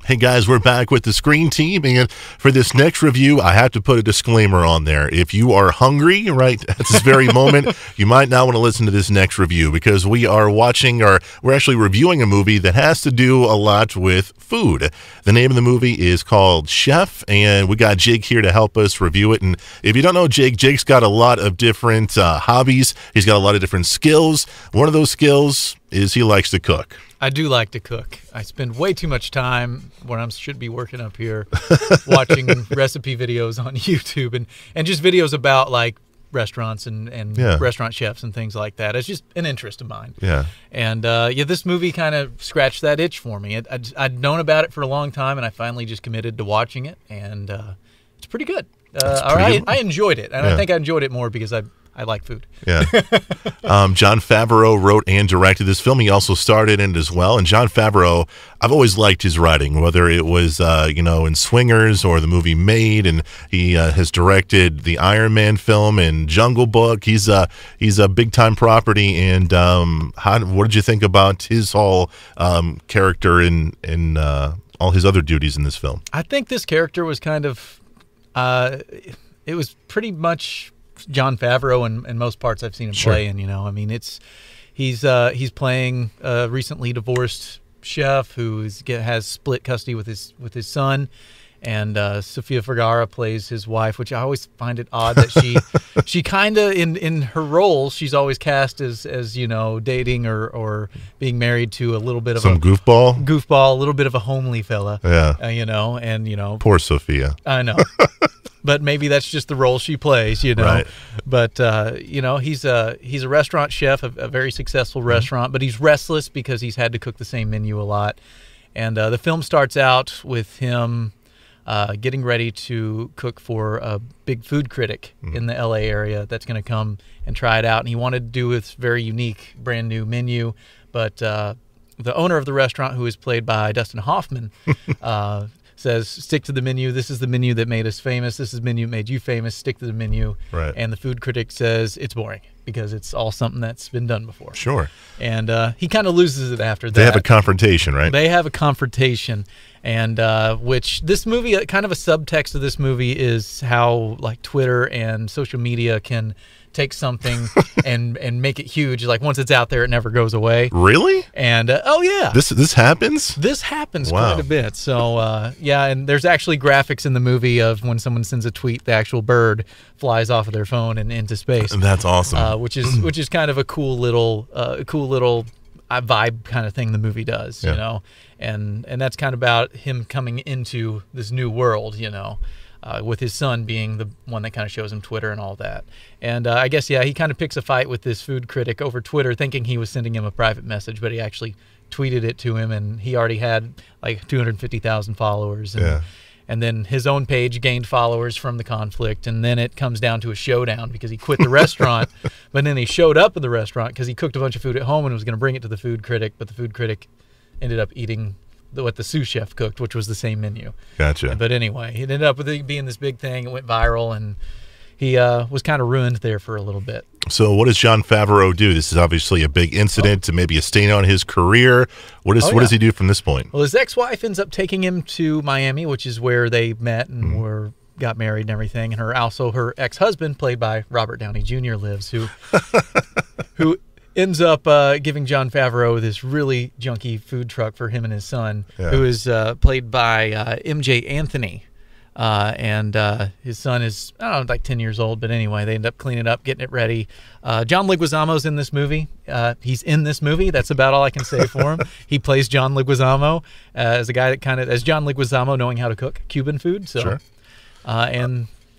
Hey guys, we're back with the Screen Team, and for this next review, I have to put a disclaimer on there. If you are hungry right at this very moment, you might not want to listen to this next review because we're actually reviewing a movie that has to do a lot with food. The name of the movie is called Chef, and we got Jake here to help us review it. And if you don't know Jake, Jake's got a lot of different hobbies. He's got a lot of different skills. One of those skills is he likes to cook. I do like to cook. I spend way too much time when I should be working up here watching recipe videos on YouTube and just videos about like restaurants and restaurant chefs and things like that. It's just an interest of mine. Yeah. And this movie kind of scratched that itch for me. I'd known about it for a long time, and I finally just committed to watching it, and it's pretty good. I enjoyed it, and I think I enjoyed it more because I like food. Yeah. Jon Favreau wrote and directed this film. He also starred in it as well. And Jon Favreau, I've always liked his writing, whether it was, in Swingers or the movie Made. And he has directed the Iron Man film and Jungle Book. He's a big-time property. And what did you think about his whole character and all his other duties in this film? I think this character was kind of, it was pretty much Jon Favreau in most parts I've seen him play in. He's playing a recently divorced chef who has split custody with his son, and Sofia Vergara plays his wife, which I always find it odd that she kind of in her roles she's always cast as dating or being married to a little bit of some goofball, a little bit of a homely fella. Yeah, poor Sophia. I know. But maybe that's just the role she plays, Right. But he's a restaurant chef, a very successful restaurant, but he's restless because he's had to cook the same menu a lot. And the film starts out with him getting ready to cook for a big food critic in the LA area that's going to come and try it out. And he wanted to do this very unique, brand new menu, but the owner of the restaurant, who is played by Dustin Hoffman, says, stick to the menu. This is the menu that made us famous. This is the menu that made you famous. Stick to the menu. Right. And the food critic says it's boring because it's all something that's been done before. Sure. And he kind of loses it after that. They have a confrontation, right? They have a confrontation, and which this movie, kind of a subtext of this movie is how like Twitter and social media can take something and make it huge. Like once it's out there, it never goes away. Really? And oh yeah, this happens. This happens quite a bit. So and there's actually graphics in the movie of when someone sends a tweet, the actual bird flies off of their phone and into space. That's awesome. Which is kind of a cool little vibe kind of thing the movie does. And that's kind of about him coming into this new world. With his son being the one that kind of shows him Twitter and all that. And I guess, he kind of picks a fight with this food critic over Twitter, thinking he was sending him a private message, but he actually tweeted it to him, and he already had like 250,000 followers. And then his own page gained followers from the conflict, and then it comes down to a showdown because he quit the restaurant, but then he showed up at the restaurant because he cooked a bunch of food at home and was going to bring it to the food critic, but the food critic ended up eating what the sous chef cooked, which was the same menu. Gotcha. But anyway, it ended up with it being this big thing. It went viral, and he was kind of ruined there for a little bit. So what does Jon Favreau do? This is obviously a big incident, maybe a stain on his career. What does he do from this point? Well, his ex-wife ends up taking him to Miami, which is where they met and got married and everything. And her ex-husband, played by Robert Downey Jr., lives, who ends up giving Jon Favreau this really junky food truck for him and his son, who is played by MJ Anthony. And his son is, I don't know, like 10 years old, but anyway, they end up cleaning it up, getting it ready. John Leguizamo's in this movie. He's in this movie. That's about all I can say for him. He plays John Leguizamo as a guy that as John Leguizamo knowing how to cook Cuban food. So, sure.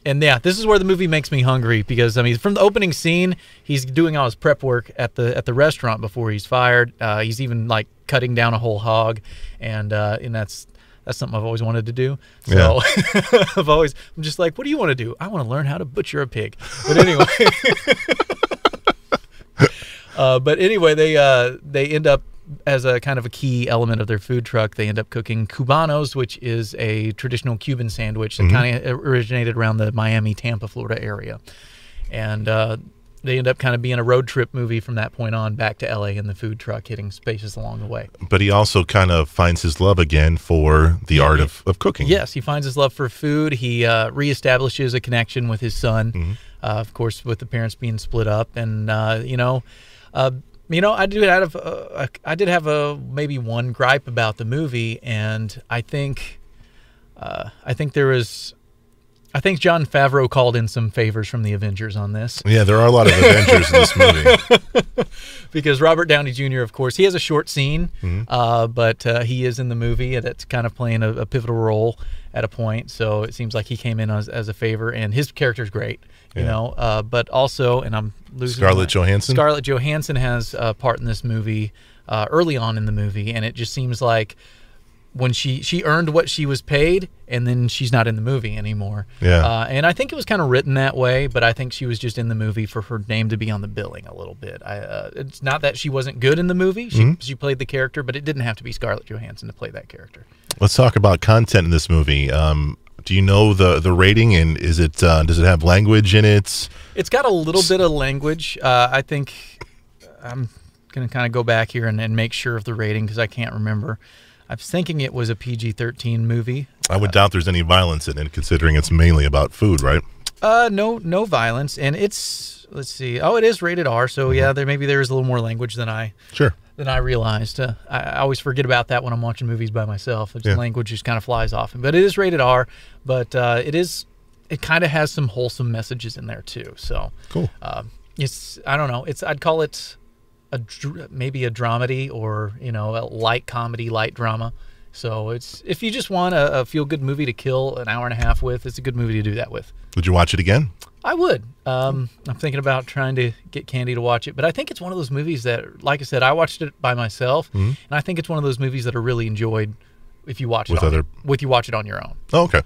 And this is where the movie makes me hungry because, from the opening scene, he's doing all his prep work at the restaurant before he's fired. He's even like cutting down a whole hog, and that's something I've always wanted to do. So I'm just like, what do you want to do? I want to learn how to butcher a pig. But anyway, they end up, as a kind of a key element of their food truck, they end up cooking Cubanos, which is a traditional Cuban sandwich that kind of originated around the Miami, Tampa, Florida area. And they end up kind of being a road trip movie from that point on, back to LA in the food truck, hitting spaces along the way. But he also kind of finds his love again for the art of cooking. Yes, he finds his love for food. He reestablishes a connection with his son, of course, with the parents being split up. And, I did have a maybe one gripe about the movie, and I think Jon Favreau called in some favors from the Avengers on this. Yeah, there are a lot of Avengers in this movie. Because Robert Downey Jr., of course, he has a short scene, but he is in the movie, and it's kind of playing a pivotal role at a point. So it seems like he came in as a favor, and his character's great, you know. But also, and I'm losing Scarlett Johansson. Scarlett Johansson has a part in this movie early on in the movie, and it just seems like when she earned what she was paid, and then she's not in the movie anymore. Yeah. And I think it was kind of written that way, but I think she was just in the movie for her name to be on the billing a little bit. It's not that she wasn't good in the movie. She played the character, but it didn't have to be Scarlett Johansson to play that character. Let's talk about content in this movie. Do you know the rating, and does it have language in it? It's got a little bit of language. I think I'm going to kind of go back here and make sure of the rating because I can't remember. I was thinking it was a PG-13 movie. I would doubt there's any violence in it, considering it's mainly about food, right? No violence, and it's, let's see. Oh, it is rated R, so yeah, there is a little more language than I realized. I always forget about that when I'm watching movies by myself. The language just kind of flies off, but it is rated R. But it kind of has some wholesome messages in there too. So cool. I don't know. I'd call it maybe a dramedy, or a light comedy, light drama. So if you just want a feel-good movie to kill an hour and a half with, it's a good movie to do that with. Would you watch it again? I would. I'm thinking about trying to get Candy to watch it, but I think it's one of those movies that, like I said, I watched it by myself, and I think it's one of those movies that are really enjoyed if you watch it on your own. Oh, okay.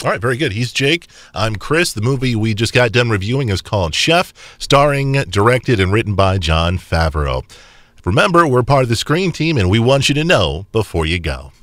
All right, very good. He's Jake. I'm Chris. The movie we just got done reviewing is called Chef, starring, directed, and written by Jon Favreau. Remember, we're part of the Screen Team, and we want you to know before you go.